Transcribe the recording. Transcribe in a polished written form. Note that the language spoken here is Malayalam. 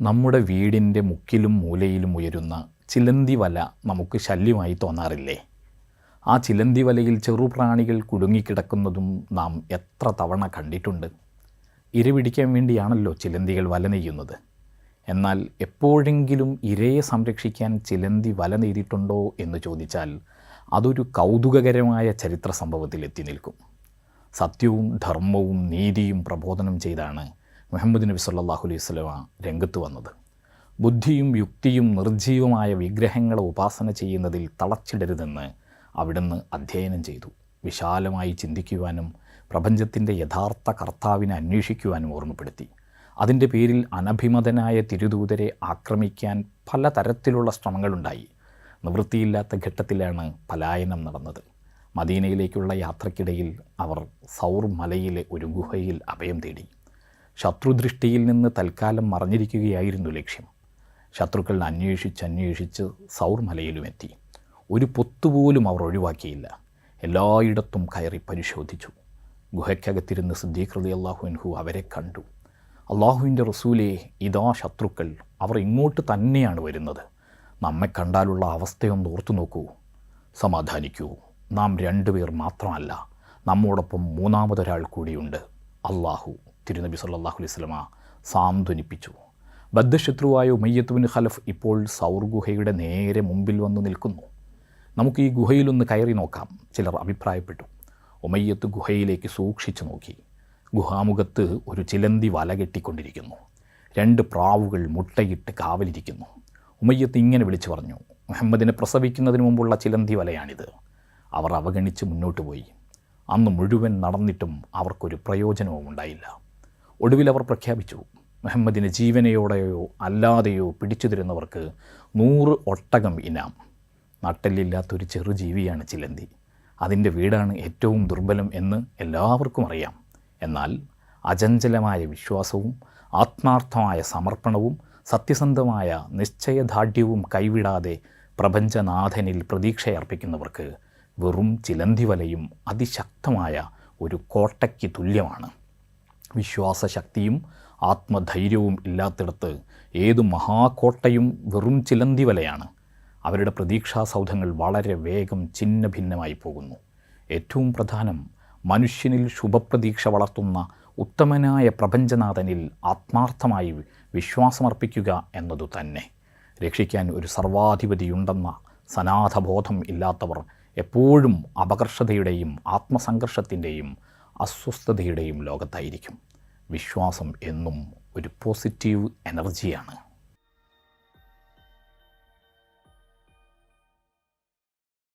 നമ്മുടെ വീടിൻ്റെ മുക്കിലും മൂലയിലും ഉയരുന്ന ചിലന്തി വല നമുക്ക് ശല്യമായി തോന്നാറില്ലേ? ആ ചിലന്തി വലയിൽ ചെറുപ്രാണികൾ കുടുങ്ങിക്കിടക്കുന്നതും നാം എത്ര തവണ കണ്ടിട്ടുണ്ട്. ഇര പിടിക്കാൻ വേണ്ടിയാണല്ലോ ചിലന്തികൾ വല നെയ്യുന്നത്. എന്നാൽ എപ്പോഴെങ്കിലും ഇരയെ സംരക്ഷിക്കാൻ ചിലന്തി വല നെയ്തിട്ടുണ്ടോ എന്ന് ചോദിച്ചാൽ അതൊരു കൗതുകകരമായ ചരിത്ര സംഭവത്തിൽ എത്തി നിൽക്കും. സത്യവും ധർമ്മവും നീതിയും പ്രബോധനം ചെയ്താണ് മുഹമ്മദ് നബി സല്ലല്ലാഹു അലൈഹി വസല്ലമ രംഗത്ത് വന്നത്. ബുദ്ധിയും യുക്തിയും നിർജ്ജീവമായ വിഗ്രഹങ്ങളെ ഉപാസന ചെയ്യുന്നതിൽ തളച്ചിടരുതെന്ന് അവിടുന്ന് അധ്യയനം ചെയ്തു. വിശാലമായി ചിന്തിക്കുവാനും പ്രപഞ്ചത്തിൻ്റെ യഥാർത്ഥ കർത്താവിനെ അന്വേഷിക്കുവാനും ഓർമ്മപ്പെടുത്തി. അതിൻ്റെ പേരിൽ അനഭിമതനായ തിരുദൂതരെ ആക്രമിക്കാൻ പലതരത്തിലുള്ള ശ്രമങ്ങളുണ്ടായി. നിവൃത്തിയില്ലാത്ത ഘട്ടത്തിലാണ് പലായനം നടന്നത്. മദീനയിലേക്കുള്ള യാത്രക്കിടയിൽ അവർ സൗർ മലയിലെ ഒരു ഗുഹയിൽ അഭയം തേടി. ശത്രുദൃഷ്ടിയിൽ നിന്ന് തൽക്കാലം മറഞ്ഞിരിക്കുകയായിരുന്നു ലക്ഷ്യം. ശത്രുക്കൾ അന്വേഷിച്ച് സൗർ മലയിലുമെത്തി. ഒരു പൊത്തുപോലും അവർ ഒഴിവാക്കിയില്ല. എല്ലായിടത്തും കയറി പരിശോധിച്ചു. ഗുഹയ്ക്കകത്തിരുന്ന് സിദ്ദീഖ് റളിയല്ലാഹു അൻഹു അവരെ കണ്ടു. അള്ളാഹുവിൻ്റെ റസൂലേ, ഇതാ ശത്രുക്കൾ, അവർ ഇങ്ങോട്ട് തന്നെയാണ് വരുന്നത്. നമ്മെ കണ്ടാലുള്ള അവസ്ഥയൊന്ന് ഓർത്തു നോക്കൂ. സമാധാനിക്കൂ, നാം രണ്ടുപേർ മാത്രമല്ല, നമ്മോടൊപ്പം മൂന്നാമതൊരാൾ കൂടിയുണ്ട്. അള്ളാഹു തിരുനബി സല്ലല്ലാഹു അലൈഹി വസല്ലമ സാന്ത്വനിപ്പിച്ചു. ബദ്ധശത്രുവായ ഉമയ്യത്ത് ബിൻ ഖലഫ് ഇപ്പോൾ സൗർ ഗുഹയുടെ നേരെ മുമ്പിൽ വന്നു നിൽക്കുന്നു. നമുക്ക് ഈ ഗുഹയിലൊന്ന് കയറി നോക്കാം, ചിലർ അഭിപ്രായപ്പെട്ടു. ഉമയ്യത്ത് ഗുഹയിലേക്ക് സൂക്ഷിച്ചു നോക്കി. ഗുഹാമുഖത്ത് ഒരു ചിലന്തി വല കെട്ടിക്കൊണ്ടിരിക്കുന്നു. 2 പ്രാവുകൾ മുട്ടയിട്ട് കാവലിരിക്കുന്നു. ഉമയ്യത്ത് ഇങ്ങനെ വിളിച്ചു പറഞ്ഞു, മുഹമ്മദിനെ പ്രസവിക്കുന്നതിന് മുമ്പുള്ള ചിലന്തി വലയാണിത്. അവർ അവഗണിച്ച് മുന്നോട്ട് പോയി. അന്ന് മുഴുവൻ നടന്നിട്ടും അവർക്കൊരു പ്രയോജനവും ഉണ്ടായില്ല. ഒടുവിൽ അവർ പ്രഖ്യാപിച്ചു, മുഹമ്മദിനെ ജീവനയോടെയോ അല്ലാതെയോ പിടിച്ചു തരുന്നവർക്ക് 100 ഒട്ടകം ഇനാം. നട്ടെല്ലില്ലാത്തൊരു ചെറുജീവിയാണ് ചിലന്തി. അതിൻ്റെ വീടാണ് ഏറ്റവും ദുർബലം എന്ന് എല്ലാവർക്കും അറിയാം. എന്നാൽ അചഞ്ചലമായ വിശ്വാസവും ആത്മാർത്ഥമായ സമർപ്പണവും സത്യസന്ധമായ നിശ്ചയദാർഢ്യവും കൈവിടാതെ പ്രപഞ്ചനാഥനിൽ പ്രതീക്ഷയർപ്പിക്കുന്നവർക്ക് വെറും ചിലന്തി വലയും അതിശക്തമായ ഒരു കോട്ടയ്ക്ക് തുല്യമാണ്. വിശ്വാസശക്തിയും ആത്മധൈര്യവും ഇല്ലാത്തിടത്ത് ഏതു മഹാകോട്ടയും വെറും ചിലന്തി വലയാണ്. അവരുടെ പ്രതീക്ഷാസൗധങ്ങൾ വളരെ വേഗം ഛിന്ന ഭിന്നമായി പോകുന്നു. ഏറ്റവും പ്രധാനം, മനുഷ്യനിൽ ശുഭപ്രതീക്ഷ വളർത്തുന്ന ഉത്തമനായ പ്രപഞ്ചനാഥനിൽ ആത്മാർത്ഥമായി വിശ്വാസമർപ്പിക്കുക എന്നതു തന്നെ. രക്ഷിക്കാൻ ഒരു സർവാധിപതിയുണ്ടെന്ന സനാഥബോധം ഇല്ലാത്തവർ എപ്പോഴും അപകർഷതയുടെയും ആത്മസംഘർഷത്തിൻ്റെയും അസ്വസ്ഥതയുടെയും ലോകത്തായിരിക്കും. വിശ്വാസം എന്നും ഒരു പോസിറ്റീവ് എനർജിയാണ്.